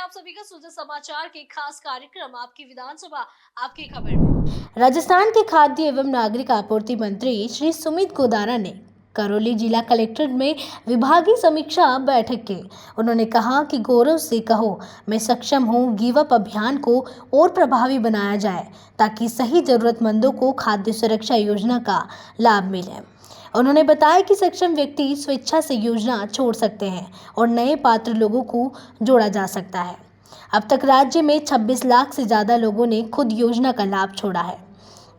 आप सभी का सुजा समाचार के खास कार्यक्रम आपकी विधानसभा आपकी खबर में। राजस्थान के खाद्य एवं नागरिक आपूर्ति मंत्री श्री सुमित गोदारा ने करौली जिला कलेक्ट्रेट में विभागीय समीक्षा बैठक की। उन्होंने कहा कि गौरव से कहो मैं सक्षम हूँ गिव अप अभियान को और प्रभावी बनाया जाए ताकि सही जरूरतमंदों को खाद्य सुरक्षा योजना का लाभ मिले। उन्होंने बताया कि सक्षम व्यक्ति स्वेच्छा से योजना छोड़ सकते हैं और नए पात्र लोगों को जोड़ा जा सकता है। अब तक राज्य में 26 लाख से ज़्यादा लोगों ने खुद योजना का लाभ छोड़ा है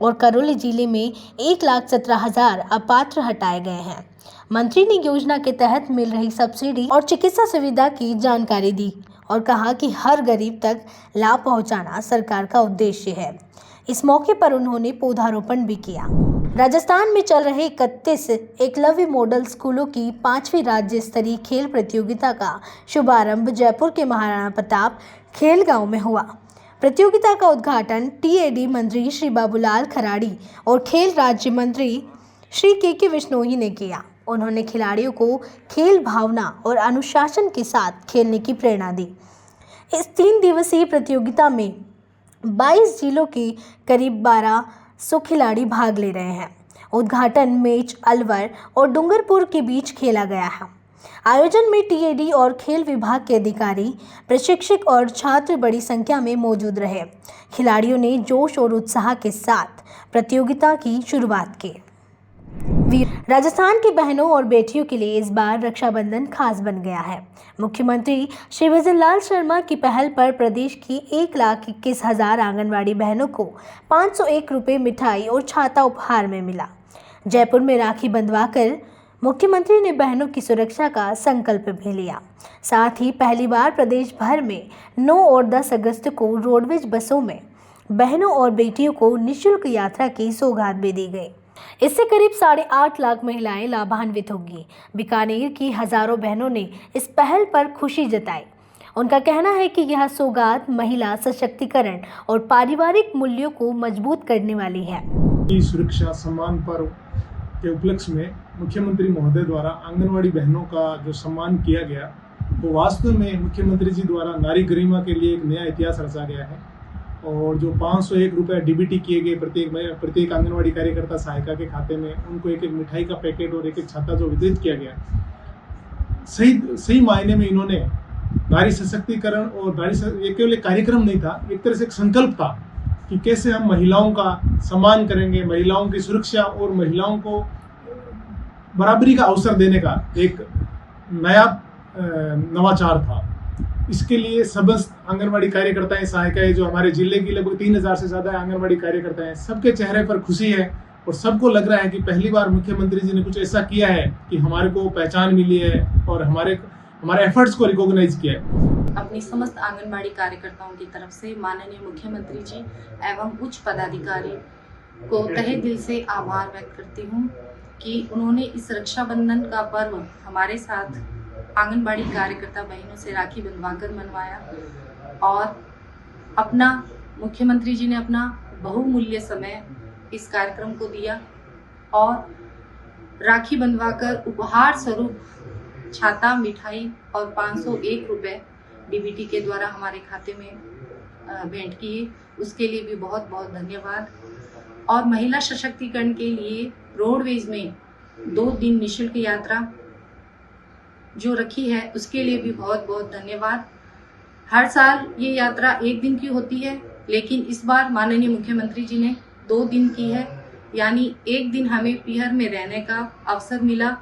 और करौली जिले में 1,17,000 अपात्र हटाए गए हैं। मंत्री ने योजना के तहत मिल रही सब्सिडी और चिकित्सा सुविधा की जानकारी दी और कहा कि हर गरीब तक लाभ पहुंचाना सरकार का उद्देश्य है। इस मौके पर उन्होंने पौधारोपण भी किया। राजस्थान में चल रहे 31 एकलव्य मॉडल स्कूलों की 5वीं राज्य स्तरीय खेल प्रतियोगिता का शुभारंभ जयपुर के महाराणा प्रताप खेल गांव में हुआ। प्रतियोगिता का उद्घाटन टीएडी मंत्री श्री बाबूलाल खराड़ी और खेल राज्य मंत्री श्री के विश्नोई ने किया। उन्होंने खिलाड़ियों को खेल भावना और अनुशासन के साथ खेलने की प्रेरणा दी। इस 3 दिवसीय प्रतियोगिता में 22 जिलों के करीब 1200 खिलाड़ी भाग ले रहे हैं। उद्घाटन मैच अलवर और डूंगरपुर के बीच खेला गया है। आयोजन में टीएडी और खेल विभाग के अधिकारी, प्रशिक्षक और छात्र बड़ी संख्या में मौजूद रहे। खिलाड़ियों ने जोश और उत्साह के साथ प्रतियोगिता की शुरुआत की। राजस्थान की बहनों और बेटियों के लिए इस बार रक्षाबंधन खास बन गया है। मुख्यमंत्री श्री भजनलाल शर्मा की पहल पर प्रदेश की 1,21,000 आंगनवाड़ी बहनों को 501 रुपये मिठाई और छाता उपहार में मिला। जयपुर में राखी बंधवाकर मुख्यमंत्री ने बहनों की सुरक्षा का संकल्प भी लिया। साथ ही पहली बार प्रदेश भर में 9 और 10 अगस्त को रोडवेज बसों में बहनों और बेटियों को निःशुल्क यात्रा की सौगात भी दी गई। इससे करीब 8.5 लाख महिलाएं लाभान्वित होंगी। बीकानेर की हजारों बहनों ने इस पहल पर खुशी जताई। उनका कहना है कि यह सौगात महिला सशक्तिकरण और पारिवारिक मूल्यों को मजबूत करने वाली है। सुरक्षा सम्मान पर्व के उपलक्ष्य में मुख्यमंत्री महोदय द्वारा आंगनवाड़ी बहनों का जो सम्मान किया गया वो वास्तव में मुख्यमंत्री जी द्वारा नारी गरिमा के लिए एक नया इतिहास रचा गया है। और जो 501 रुपये डीबीटी किए गए प्रत्येक आंगनवाड़ी कार्यकर्ता सहायिका के खाते में उनको एक मिठाई का पैकेट और एक छाता जो वितरित किया गया, सही मायने में इन्होंने नारी सशक्तिकरण और ये केवल एक कार्यक्रम नहीं था, एक तरह से एक संकल्प था कि कैसे हम महिलाओं का सम्मान करेंगे, महिलाओं की सुरक्षा और महिलाओं को बराबरी का अवसर देने का एक नया नवाचार था। इसके लिए समस्त आंगनवाड़ी कार्यकर्ताएं सहायिकाएं जो हमारे जिले की लगभग 3,000 से ज़्यादा आंगनवाड़ी कार्यकर्ता हैं, सबके चेहरे पर खुशी है और सबको लग रहा है कि पहली बार मुख्यमंत्री जी ने कुछ ऐसा किया है कि हमारे को पहचान मिली है और हमारे एफर्ट्स को रिकॉग्नाइज किया है। अपनी समस्त आंगनबाड़ी कार्यकर्ताओं की तरफ से माननीय मुख्यमंत्री जी एवं उच्च पदाधिकारी को तहे दिल से आभार व्यक्त करती हूँ कि उन्होंने इस रक्षाबंधन का पर्व हमारे साथ आंगनबाड़ी कार्यकर्ता बहनों से राखी बंधवाकर मनवाया और मुख्यमंत्री जी ने अपना बहुमूल्य समय इस कार्यक्रम को दिया और राखी बंधवाकर उपहार स्वरूप छाता, मिठाई और 501 रुपये डीबीटी के द्वारा हमारे खाते में भेंट किए। उसके लिए भी बहुत बहुत धन्यवाद। और महिला सशक्तिकरण के लिए रोडवेज में 2 दिन निःशुल्क यात्रा जो रखी है उसके लिए भी बहुत बहुत धन्यवाद। हर साल ये यात्रा 1 दिन की होती है, लेकिन इस बार माननीय मुख्यमंत्री जी ने 2 दिन की है, यानी 1 दिन हमें पीहर में रहने का अवसर मिला,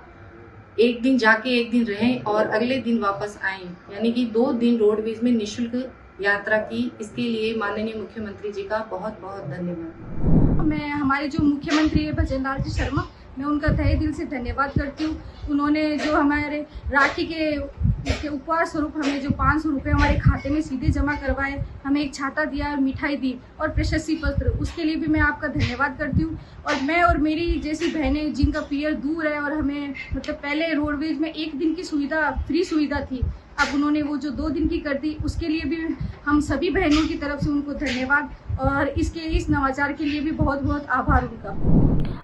1 दिन जाके 1 दिन रहें और अगले दिन वापस आएं, यानी कि 2 दिन रोडवेज में निःशुल्क यात्रा की। इसके लिए माननीय मुख्यमंत्री जी का बहुत बहुत धन्यवाद। मैं हमारे जो मुख्यमंत्री है भजनलाल जी शर्मा, मैं उनका तहे दिल से धन्यवाद करती हूँ। उन्होंने जो हमारे राखी के उपहार स्वरूप हमें जो 500 रुपये हमारे खाते में सीधे जमा करवाए, हमें एक छाता दिया और मिठाई दी और प्रशस्ति पत्र, उसके लिए भी मैं आपका धन्यवाद करती हूँ। और मैं और मेरी जैसी बहनें जिनका पीयर दूर है और हमें मतलब पहले रोडवेज में 1 दिन की सुविधा फ्री सुविधा थी, अब उन्होंने वो जो 2 दिन की कर दी, उसके लिए भी हम सभी बहनों की तरफ से उनको धन्यवाद और इस नवाचार के लिए भी बहुत बहुत आभार उनका।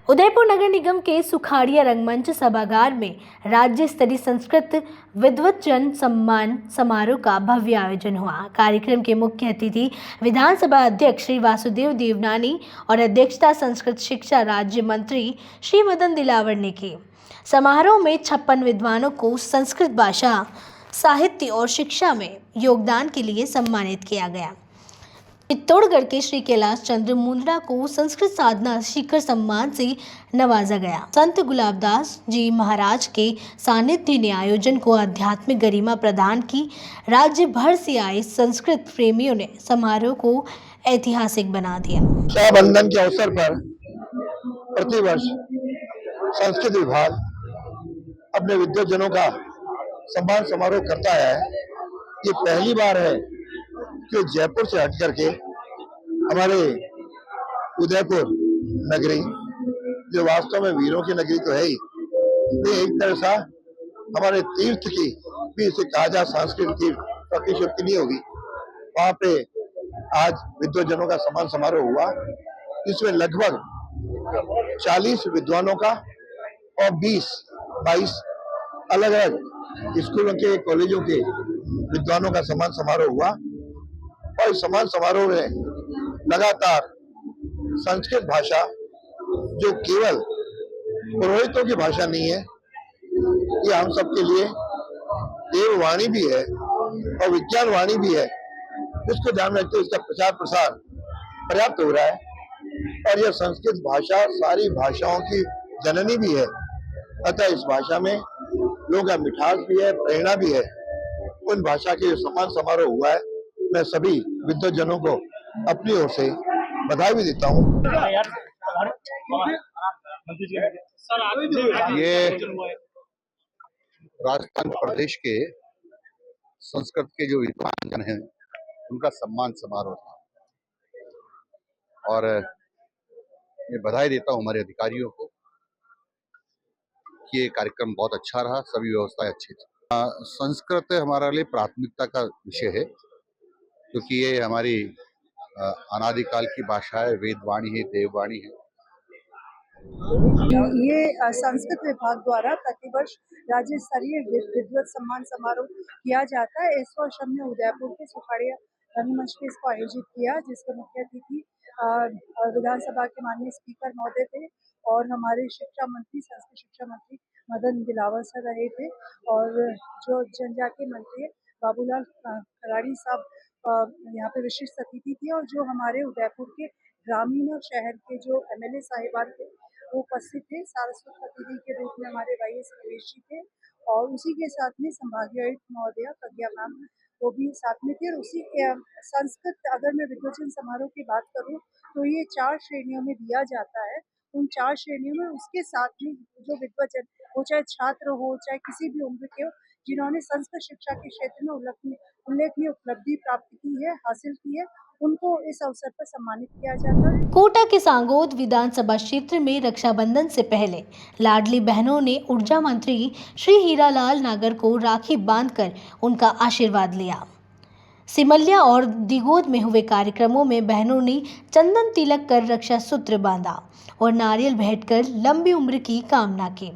उदयपुर नगर निगम के सुखाड़िया रंगमंच सभागार में राज्य स्तरीय संस्कृत विद्वत जन सम्मान समारोह का भव्य आयोजन हुआ। कार्यक्रम के मुख्य अतिथि विधानसभा अध्यक्ष श्री वासुदेव देवनानी और अध्यक्षता संस्कृत शिक्षा राज्य मंत्री श्री मदन दिलावर ने की। समारोह में 56 विद्वानों को संस्कृत भाषा, साहित्य और शिक्षा में योगदान के लिए सम्मानित किया गया। चित्तौड़गढ़ के श्री कैलाश चंद्र मुंद्रा को संस्कृत साधना शिखर सम्मान से नवाजा गया। संत गुलाबदास जी महाराज के सानिध्य ने आयोजन को आध्यात्मिक गरिमा प्रदान की। राज्य भर से आए संस्कृत प्रेमियों ने समारोह को ऐतिहासिक बना दिया। रक्षाबंधन के अवसर पर प्रतिवर्ष संस्कृत विभाग अपने विद्वजनों का सम्मान समारोह करता है। ये पहली बार है कि जयपुर से हट करके हमारे उदयपुर नगरी, जो वास्तव में वीरों की नगरी तो है ही, ये एक तरह से हमारे तीर्थ की भी इसे कहा जा, सांस्कृतिक तीर्थ, अतिशयोक्ति नहीं होगी। वहाँ पे आज विद्वजनों का सम्मान समारोह हुआ, जिसमें लगभग 40 विद्वानों का और 22 अलग अलग स्कूलों के, कॉलेजों के विद्वानों का सम्मान समारोह हुआ। और इस सम्मान समारोह में लगातार संस्कृत भाषा, जो केवल पुरोहितों की भाषा नहीं है, ये हम सबके लिए देववाणी भी है और विज्ञान वाणी भी है, उसको ध्यान में रखते हुए इसका प्रचार प्रसार पर्याप्त हो रहा है। और यह संस्कृत भाषा सारी भाषाओं की जननी भी है, अतः इस भाषा में लोगों का मिठास भी है, प्रेरणा भी है। उन भाषा के सम्मान समारोह हुआ है, मैं सभी विद्वजनों को अपनी ओर से बधाई भी देता हूँ। ये राजस्थान प्रदेश के संस्कृत के जो विद्वान जन हैं, उनका सम्मान समारोह था और मैं बधाई देता हूँ हमारे अधिकारियों को कि ये कार्यक्रम बहुत अच्छा रहा, सभी व्यवस्थाएं अच्छी थी। संस्कृत हमारे लिए प्राथमिकता का विषय है, क्योंकि ये हमारी अनादिकाल की भाषा है, वेदवाणी है, देववाणी है। ये संस्कृत विभाग द्वारा प्रतिवर्ष राज्य स्तरीय विद्वत सम्मान समारोह किया जाता है। इस वर्ष हमने उदयपुर के सुखाड़िया रंगमंच पे इसको आयोजित किया, जिसके मुख्य अतिथि विधानसभा के माननीय स्पीकर महोदय थे और हमारे शिक्षा मंत्री, संस्कृत शिक्षा मंत्री मदन दिलावर सर रहे थे, और जो जनजातीय मंत्री बाबूलाल खराड़ी साहब यहाँ पे विशिष्ट अतिथि थी, और जो हमारे उदयपुर के ग्रामीण और शहर के जो एमएलए साहिबान थे वो उपस्थित थे। सारस्वत अतिथि के रूप में हमारे वाईएस रमेश जी थे, और उसी के साथ में संभागीय आयुक्त महोदया प्रज्ञा मैम वो भी साथ में थे। और उसी संस्कृत, अगर मैं विद्वजन समारोह की बात करूँ तो ये 4 श्रेणियों में दिया जाता है। उन 4 श्रेणियों में उसके साथ में जो विद्वजन हो, चाहे छात्र हो, चाहे किसी भी उम्र के हो, जिन्होंने संस्कृत शिक्षा के क्षेत्र में उल्लेखनीय उपलब्धि प्राप्त की है, हासिल की है, उनको इस अवसर पर सम्मानित किया जाता है। कोटा के सांगोद विधानसभा क्षेत्र में रक्षाबंधन से पहले लाडली बहनों ने ऊर्जा मंत्री श्री हीरालाल नागर को राखी बांधकर उनका आशीर्वाद लिया। सिमलिया और दिगोद में हुए कार्यक्रमों में बहनों ने चंदन तिलक कर रक्षा सूत्र बांधा और नारियल भेंट कर लंबी उम्र की कामना की।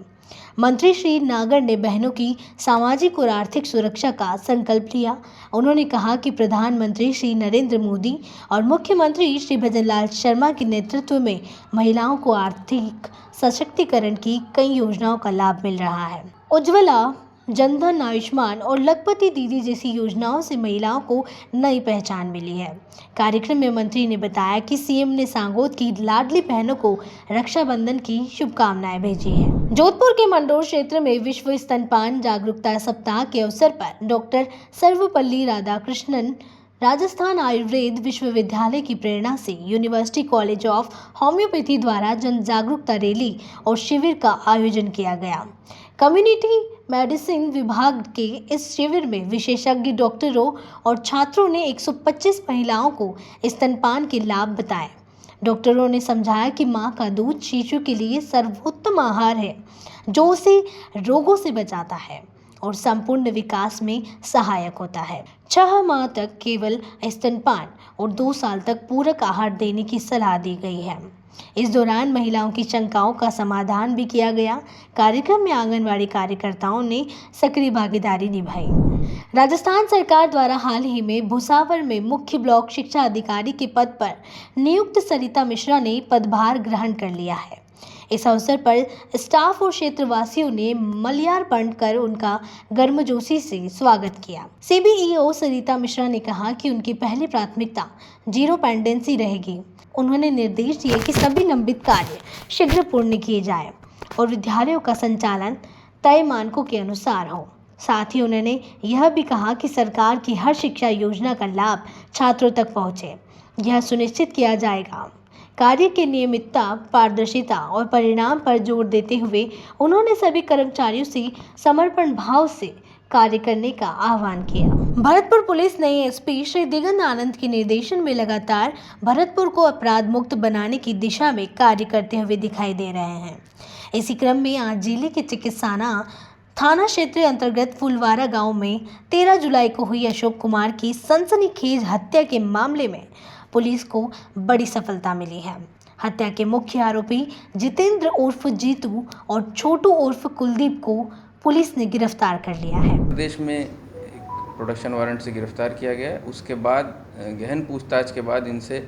मंत्री श्री नागर ने बहनों की सामाजिक और आर्थिक सुरक्षा का संकल्प लिया। उन्होंने कहा कि प्रधानमंत्री श्री नरेंद्र मोदी और मुख्यमंत्री श्री भजनलाल शर्मा के नेतृत्व में महिलाओं को आर्थिक सशक्तिकरण की कई योजनाओं का लाभ मिल रहा है। उज्ज्वला, जनधन, आयुष्मान और लखपति दीदी जैसी योजनाओं से महिलाओं को नई पहचान मिली है। कार्यक्रम में मंत्री ने बताया कि सीएम ने सांगोद की लाडली बहनों को रक्षाबंधन की शुभकामनाएं भेजी हैं। जोधपुर के मंडोर क्षेत्र में विश्व स्तनपान जागरूकता सप्ताह के अवसर पर डॉक्टर सर्वपल्ली राधाकृष्णन राजस्थान आयुर्वेद विश्वविद्यालय की प्रेरणा से यूनिवर्सिटी कॉलेज ऑफ होम्योपैथी द्वारा जन जागरूकता रैली और शिविर का आयोजन किया गया। कम्युनिटी मेडिसिन विभाग के इस शिविर में विशेषज्ञ डॉक्टरों और छात्रों ने 125 महिलाओं को स्तनपान के लाभ बताए। डॉक्टरों ने समझाया कि मां का दूध शिशु के लिए सर्वोत्तम आहार है, जो उसे रोगों से बचाता है और संपूर्ण विकास में सहायक होता है। 6 माह तक केवल स्तनपान और 2 साल तक पूरक आहार देने की सलाह दी गई है। इस दौरान महिलाओं की शंकाओं का समाधान भी किया गया। कार्यक्रम में आंगनवाड़ी कार्यकर्ताओं ने सक्रिय भागीदारी निभाई। राजस्थान सरकार द्वारा हाल ही में भुसावर में मुख्य ब्लॉक शिक्षा अधिकारी के पद पर नियुक्त सरिता मिश्रा ने पदभार ग्रहण कर लिया है। इस अवसर पर स्टाफ और क्षेत्रवासियों ने माल्यार्पण कर उनका गर्मजोशी से स्वागत किया। CBEO सरिता मिश्रा ने कहा कि उनकी पहली प्राथमिकता जीरो पेंडेंसी रहेगी। उन्होंने निर्देश दिए कि सभी लंबित कार्य शीघ्र पूर्ण किए जाएं और विद्यालयों का संचालन तय मानकों के अनुसार हो। साथ ही उन्होंने यह भी कहा कि सरकार की हर शिक्षा योजना का लाभ छात्रों तक पहुंचे, यह सुनिश्चित किया जाएगा। कार्य की नियमितता, पारदर्शिता और परिणाम पर जोर देते हुए उन्होंने सभी कर्मचारियों से समर्पण भाव से कार्य करने का आह्वान किया। भरतपुर पुलिस नए SP श्री दिगंत आनंद के निर्देशन में लगातार भरतपुर को अपराध मुक्त बनाने की दिशा में कार्य करते हुए दिखाई दे रहे हैं। इसी क्रम में आज जिले के चिकित्साना थाना क्षेत्र अंतर्गत फुलवारा गांव में 13 जुलाई को हुई अशोक कुमार की सनसनीखेज हत्या के मामले में पुलिस को बड़ी सफलता मिली है। हत्या के मुख्य आरोपी जितेंद्र उर्फ जीतू और छोटू उर्फ कुलदीप को पुलिस ने गिरफ्तार कर लिया है। प्रदेश में एक प्रोडक्शन वारंट से गिरफ्तार किया गया है। उसके बाद गहन पूछताछ के बाद इनसे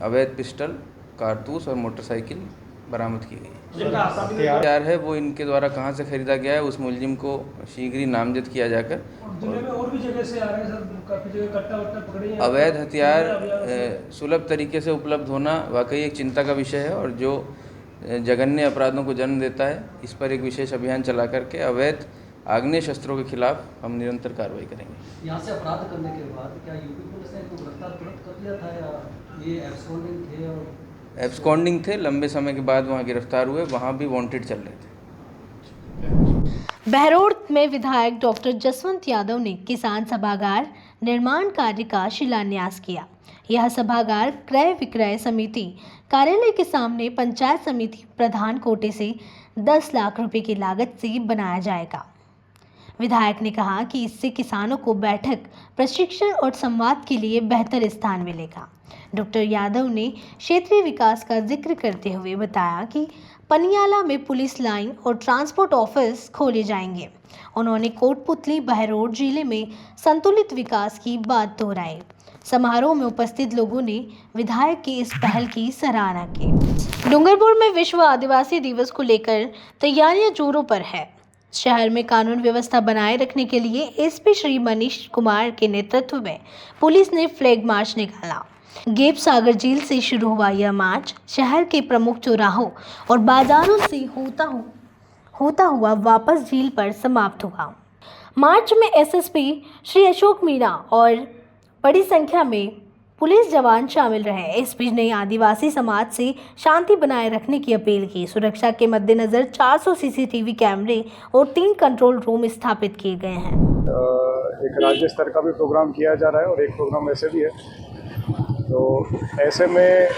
अवैध पिस्टल, कारतूस और मोटरसाइकिल बरामद की गई। हथियार है वो इनके द्वारा कहां से खरीदा गया है, उस मुलजिम को शीघ्र ही नामजद किया जाकर और भी जगह से आ रहे हैं सर, काफी जगह कट्टा पकड़े हैं। अवैध हथियार सुलभ तरीके से उपलब्ध होना वाकई एक चिंता का विषय है और जो जघन्य अपराधों को जन्म देता है। इस पर एक विशेष अभियान चला करके अवैध आग्नेय शस्त्रों के खिलाफ हम निरंतर कार्रवाई करेंगे। यहाँ से अपराध करने के बाद क्या यूपी पुलिस ने इनको गिरफ्तार तुरंत कर लिया था या ये एब्सकॉन्डिंग थे? और एब्सकॉन्डिंग थे, लंबे समय के बाद वहाँ गिरफ्तार हुए, वहाँ भी वांटेड चल रहे थे। बहरोड में विधायक डॉक्टर जसवंत यादव ने किसान सभागार निर्माण कार्य का शिलान्यास किया। यह सभागार क्रय विक्रय समिति कार्यालय के सामने पंचायत समिति प्रधान कोटे से 10 लाख रुपए की लागत से बनाया जाएगा। विधायक ने कहा कि इससे किसानों को बैठक, प्रशिक्षण और संवाद के लिए बेहतर स्थान मिलेगा। डॉक्टर यादव ने क्षेत्रीय विकास का जिक्र करते हुए बताया कि पनियाला में पुलिस लाइन और ट्रांसपोर्ट ऑफिस खोले जाएंगे। उन्होंने कोटपुतली बहरोड जिले में संतुलित विकास की बात दोहराई। समारोह में उपस्थित लोगों ने विधायक की इस पहल की सराहना की। डूंगरपुर में विश्व आदिवासी दिवस को लेकर तैयारियां जोरों पर है। शहर में कानून व्यवस्था बनाए रखने के लिए SP श्री मनीष कुमार के नेतृत्व में पुलिस ने फ्लैग मार्च निकाला। गेप सागर झील से शुरू हुआ यह मार्च शहर के प्रमुख चौराहों और बाजारों से होता हुआ वापस झील पर समाप्त हुआ। मार्च में SSP श्री अशोक मीणा और बड़ी संख्या में पुलिस जवान शामिल रहे। SP ने आदिवासी समाज से शांति बनाए रखने की अपील की। सुरक्षा के मद्देनजर 400 CCTV कैमरे और 3 कंट्रोल रूम स्थापित किए गए हैं। एक राज्य स्तर का भी प्रोग्राम किया जा रहा है और एक प्रोग्राम ऐसे भी है। तो ऐसे में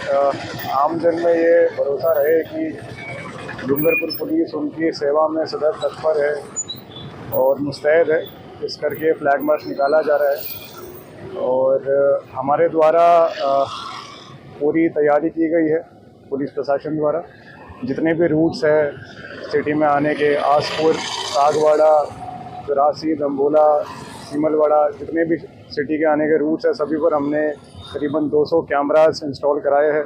आमजन में ये भरोसा रहे कि डूंगरपुर पुलिस उनकी सेवा में सदैव तत्पर है और मुस्तैद है। इस करके फ्लैग मार्च निकाला जा रहा है और हमारे द्वारा पूरी तैयारी की गई है पुलिस प्रशासन द्वारा। जितने भी रूट्स हैं सिटी में आने के, आसपुर, सागवाड़ा, चौरासी, दम्बोला, सीमलवाड़ा, जितने भी सिटी के आने के रूट्स हैं सभी पर हमने करीबन 200 कैमरास इंस्टॉल कराए हैं।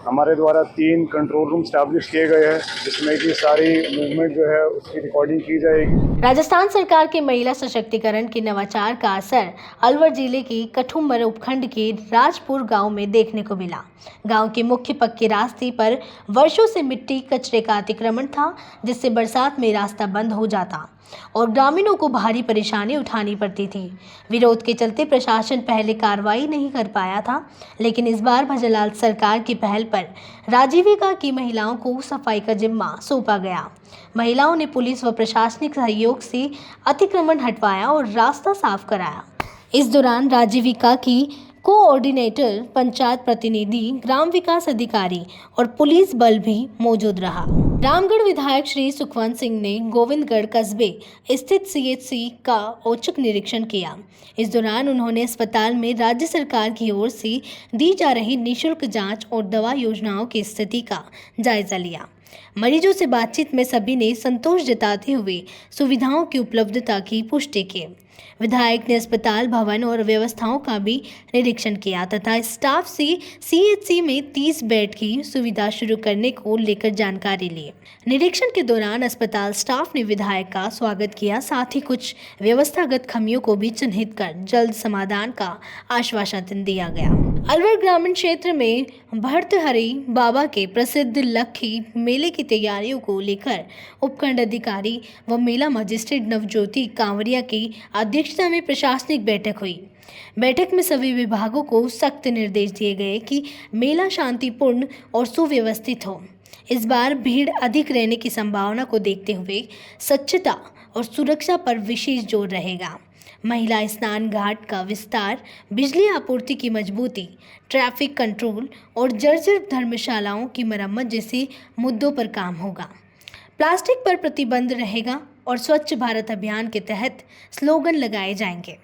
हमारे द्वारा 3 कंट्रोल रूम स्टैब्लिश किए गए हैं जिसमें कि सारी मूवमेंट जो है उसकी रिकॉर्डिंग की जाएगी। राजस्थान सरकार के महिला सशक्तिकरण के नवाचार का असर अलवर जिले के कठुमर उपखंड के राजपुर गांव में देखने को मिला। गांव के मुख्य पक्के रास्ते पर वर्षों से मिट्टी कचरे का अतिक्रमण था, जिससे बरसात में रास्ता बंद हो जाता और ग्रामीणों को भारी परेशानी उठानी पड़ती थी। विरोध के चलते प्रशासन पहले कार्रवाई नहीं कर पाया था, लेकिन इस बार भजनलाल सरकार की पहल पर राजीविका की महिलाओं को सफाई का जिम्मा सौंपा गया। महिलाओं ने पुलिस व प्रशासनिक सहयोग से अतिक्रमण हटवाया और रास्ता साफ कराया। इस दौरान राजीविका की कोऑर्डिनेटर, पंचायत प्रतिनिधि, ग्राम विकास अधिकारी और पुलिस बल भी मौजूद रहा। रामगढ़ विधायक श्री सुखवंत सिंह ने गोविंदगढ़ कस्बे स्थित सीएचसी का औचक निरीक्षण किया। इस दौरान उन्होंने अस्पताल में राज्य सरकार की ओर से दी जा रही निःशुल्क जांच और दवा योजनाओं की स्थिति का जायजा लिया। मरीजों से बातचीत में सभी ने संतोष जताते हुए सुविधाओं की उपलब्धता की पुष्टि की। विधायक ने अस्पताल भवन और व्यवस्थाओं का भी निरीक्षण किया तथा स्टाफ से सीएचसी में 30 बेड की सुविधा शुरू करने को लेकर जानकारी ली। निरीक्षण के दौरान अस्पताल स्टाफ ने विधायक का स्वागत किया, साथ ही कुछ व्यवस्थागत खामियों को भी चिन्हित कर जल्द समाधान का आश्वासन दिया गया। अलवर ग्रामीण क्षेत्र में भर्तहरि बाबा के प्रसिद्ध लक्खी मेले की तैयारियों को लेकर उपखंड अधिकारी व मेला मजिस्ट्रेट नवज्योति कांवरिया की अध्यक्षता में प्रशासनिक बैठक हुई। बैठक में सभी विभागों को सख्त निर्देश दिए गए कि मेला शांतिपूर्ण और सुव्यवस्थित हो। इस बार भीड़ अधिक रहने की संभावना को देखते हुए स्वच्छता और सुरक्षा पर विशेष जोर रहेगा। महिला स्नान घाट का विस्तार, बिजली आपूर्ति की मजबूती, ट्रैफिक कंट्रोल और जर्जर धर्मशालाओं की मरम्मत जैसे मुद्दों पर काम होगा। प्लास्टिक पर प्रतिबंध रहेगा और स्वच्छ भारत अभियान के तहत स्लोगन लगाए जाएंगे।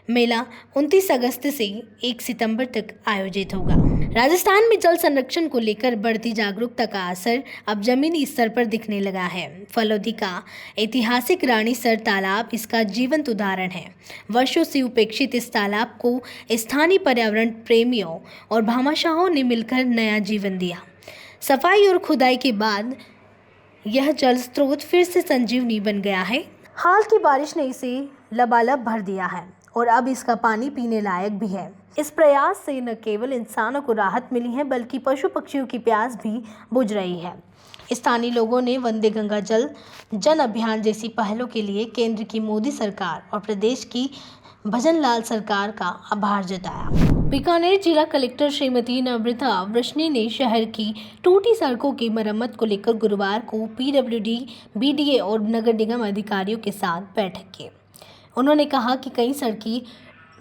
मेला 29 अगस्त से 1 सितंबर तक आयोजित होगा। राजस्थान में जल संरक्षण को लेकर बढ़ती जागरूकता का असर अब जमीनी स्तर पर दिखने लगा है। फलौदी का ऐतिहासिक रानीसर तालाब इसका जीवंत उदाहरण है। वर्षों से उपेक्षित इस तालाब को स्थानीय पर्यावरण प्रेमियों और भामाशाहों ने मिलकर नया जीवन दिया। सफाई और खुदाई के बाद यह जल स्रोत फिर से संजीवनी बन गया है। हाल की बारिश ने इसे लबालब भर दिया है और अब इसका पानी पीने लायक भी है। इस प्रयास से न केवल इंसानों को राहत मिली है बल्कि पशु पक्षियों की प्यास भी बुझ रही है। स्थानीय लोगों ने वंदे गंगा जन अभियान जैसी पहलों के लिए केंद्र की मोदी सरकार और प्रदेश की भजनलाल सरकार का आभार जताया। बीकानेर जिला कलेक्टर श्रीमती नम्रता वृष्णि ने शहर की टूटी सड़कों की मरम्मत को लेकर गुरुवार को पीडब्ल्यूडी, बीडीए और नगर निगम अधिकारियों के साथ बैठक की। उन्होंने कहा कि कई सड़कें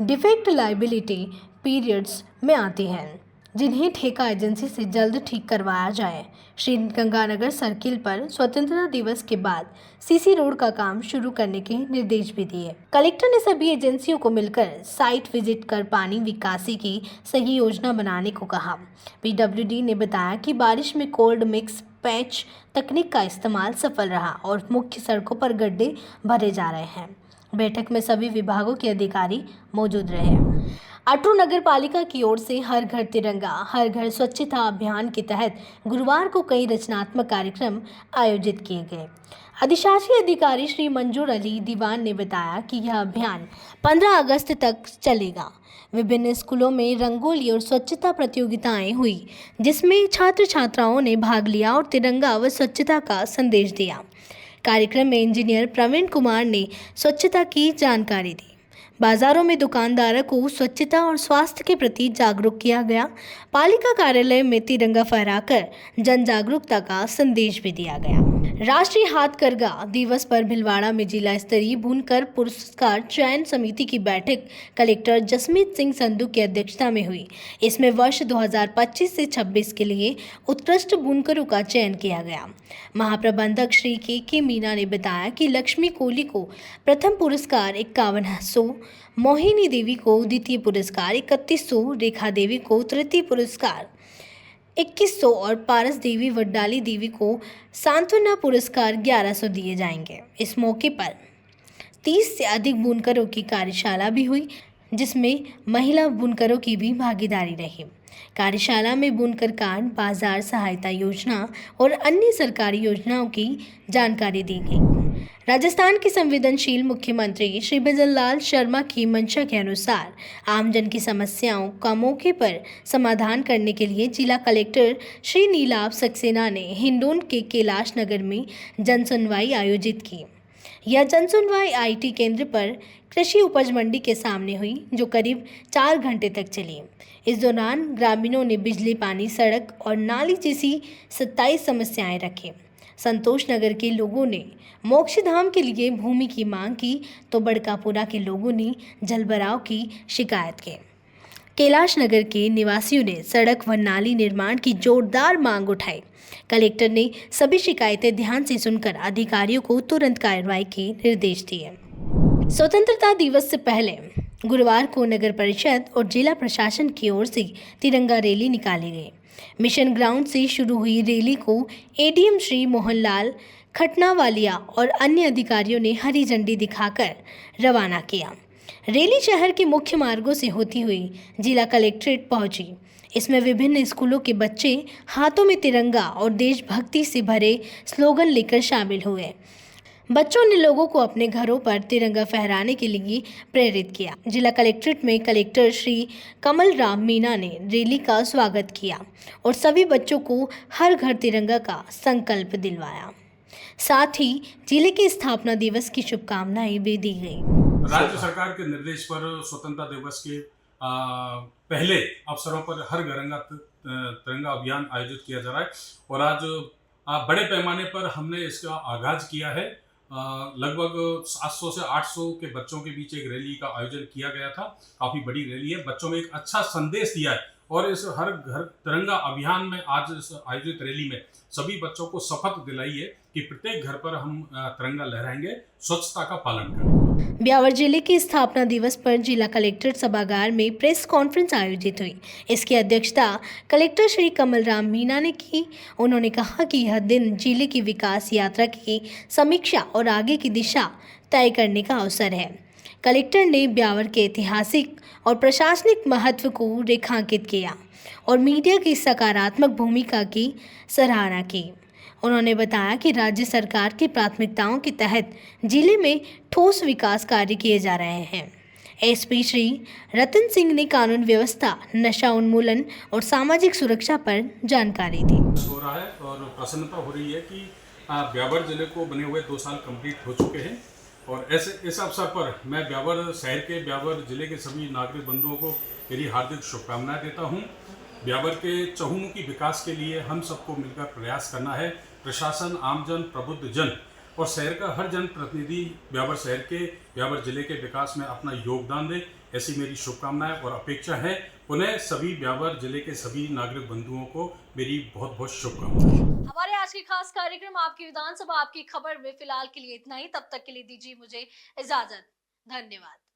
डिफेक्ट लायबिलिटी पीरियड्स में आती हैं, जिन्हें ठेका एजेंसी से जल्द ठीक करवाया जाए। श्री गंगानगर सर्किल पर स्वतंत्रता दिवस के बाद सीसी रोड का काम शुरू करने के निर्देश भी दिए। कलेक्टर ने सभी एजेंसियों को मिलकर साइट विजिट कर पानी निकासी की सही योजना बनाने को कहा। पीडब्ल्यूडी ने बताया कि बारिश में कोल्ड मिक्स पैच तकनीक का इस्तेमाल सफल रहा और मुख्य सड़कों पर गड्ढे भरे जा रहे हैं। बैठक में सभी विभागों के अधिकारी मौजूद रहे। अटरू नगर पालिका की ओर से हर घर तिरंगा हर घर स्वच्छता अभियान के तहत गुरुवार को कई रचनात्मक कार्यक्रम आयोजित किए गए। अधिशासी अधिकारी श्री मंजूर अली दीवान ने बताया कि यह अभियान 15 अगस्त तक चलेगा। विभिन्न स्कूलों में रंगोली और स्वच्छता प्रतियोगिताएं हुई, जिसमें छात्र छात्राओं ने भाग लिया और तिरंगा व स्वच्छता का संदेश दिया। कार्यक्रम में इंजीनियर प्रवीण कुमार ने स्वच्छता की जानकारी दी। बाजारों में दुकानदारों को स्वच्छता और स्वास्थ्य के प्रति जागरूक किया गया। पालिका कार्यालय में तिरंगा फहराकर जन जागरूकता का संदेश भी दिया गया। राष्ट्रीय हाथकरघा दिवस पर भिलवाड़ा में जिला स्तरीय बुनकर पुरस्कार चयन समिति की बैठक कलेक्टर जसमीत सिंह संधू की अध्यक्षता में हुई। इसमें वर्ष 2025 से 26 के लिए उत्कृष्ट बुनकरों का चयन किया गया। महाप्रबंधक श्री के मीना ने बताया कि लक्ष्मी कोहली को प्रथम पुरस्कार 5100, मोहिनी देवी को द्वितीय पुरस्कार 3100, रेखा देवी को तृतीय पुरस्कार 2100 और पारस देवी वड्डाली देवी को सांत्वना पुरस्कार 1100 दिए जाएंगे। इस मौके पर 30 से अधिक बुनकरों की कार्यशाला भी हुई, जिसमें महिला बुनकरों की भी भागीदारी रही। कार्यशाला में बुनकर कार्ड, बाजार सहायता योजना और अन्य सरकारी योजनाओं की जानकारी दी गई। राजस्थान के संवेदनशील मुख्यमंत्री श्री भजनलाल शर्मा की मंशा के अनुसार आमजन की समस्याओं का मौके पर समाधान करने के लिए जिला कलेक्टर श्री नीलाभ सक्सेना ने हिंडोन के कैलाश नगर में जनसुनवाई आयोजित की। यह जनसुनवाई आईटी केंद्र पर कृषि उपज मंडी के सामने हुई, जो करीब 4 घंटे तक चली। इस दौरान ग्रामीणों ने बिजली, पानी, सड़क और नाली जैसी 27 समस्याएं रखी। संतोष नगर के लोगों ने मोक्षधाम के लिए भूमि की मांग की, तो बड़कापुरा के लोगों ने जलभराव की शिकायत की। कैलाश नगर के निवासियों ने सड़क व नाली निर्माण की जोरदार मांग उठाई। कलेक्टर ने सभी शिकायतें ध्यान से सुनकर अधिकारियों को तुरंत कार्रवाई के निर्देश दिए। स्वतंत्रता दिवस से पहले गुरुवार को नगर परिषद और जिला प्रशासन की ओर से तिरंगा रैली निकाली गई। मिशन ग्राउंड से शुरू हुई रैली को एडीएम श्री मोहनलाल खटनावालिया और अन्य अधिकारियों ने हरी झंडी दिखाकर रवाना किया। रैली शहर के मुख्य मार्गों से होती हुई जिला कलेक्ट्रेट पहुंची। इसमें विभिन्न स्कूलों के बच्चे हाथों में तिरंगा और देशभक्ति से भरे स्लोगन लेकर शामिल हुए। बच्चों ने लोगों को अपने घरों पर तिरंगा फहराने के लिए प्रेरित किया। जिला कलेक्ट्रेट में कलेक्टर श्री कमल राम मीना ने रैली का स्वागत किया और सभी बच्चों को हर घर तिरंगा का संकल्प दिलवाया। साथ ही जिले के स्थापना दिवस की शुभकामनाएं भी दी गई। राज्य सरकार के निर्देश पर स्वतंत्रता दिवस के पहले अवसरों पर हर घरंगा तिरंगा अभियान आयोजित किया जा रहा है और आज बड़े पैमाने पर हमने इसका आगाज किया है। लगभग 700 से 800 के बच्चों के बीच एक रैली का आयोजन किया गया था। काफ़ी बड़ी रैली है। बच्चों में एक अच्छा संदेश दिया है और इस हर घर तिरंगा अभियान में आज इस आयोजित रैली में सभी बच्चों को शपथ दिलाई है कि प्रत्येक घर पर हम तिरंगा लहराएंगे, स्वच्छता का पालन करेंगे। ब्यावर जिले के स्थापना दिवस पर जिला कलेक्ट्रेट सभागार में प्रेस कॉन्फ्रेंस आयोजित हुई। इसकी अध्यक्षता कलेक्टर श्री कमल राम मीना ने की। उन्होंने कहा कि यह दिन जिले की विकास यात्रा की समीक्षा और आगे की दिशा तय करने का अवसर है। कलेक्टर ने ब्यावर के ऐतिहासिक और प्रशासनिक महत्व को रेखांकित किया और मीडिया की सकारात्मक भूमिका की सराहना की। उन्होंने बताया कि राज्य सरकार की प्राथमिकताओं के तहत जिले में ठोस विकास कार्य किए जा रहे हैं। एसपी श्री रतन सिंह ने कानून व्यवस्था, नशा उन्मूलन और सामाजिक सुरक्षा पर जानकारी दी। हो रहा है और प्रसन्नता हो रही है कि ब्यावर जिले को बने हुए 2 साल कंप्लीट हो चुके हैं और इस अवसर पर मैं ब्यावर शहर के, ब्यावर जिले के सभी नागरिक बंधुओं को मेरी हार्दिक शुभकामनाएं देता हूं। ब्यावर के चहुमुखी विकास के लिए हम सबको मिलकर प्रयास करना है। प्रशासन, आमजन, प्रबुद्ध जन और शहर का हर जन प्रतिनिधि ब्यावर शहर के, ब्यावर जिले के विकास में अपना योगदान दे, ऐसी मेरी शुभकामनाएं और अपेक्षा है। पुनः सभी ब्यावर जिले के सभी नागरिक बंधुओं को मेरी बहुत बहुत शुभकामनाएं। हमारे आज की खास कार्यक्रम आपकी विधानसभा आपकी खबर में फिलहाल के लिए इतना ही। तब तक के लिए दीजिए मुझे इजाजत। धन्यवाद।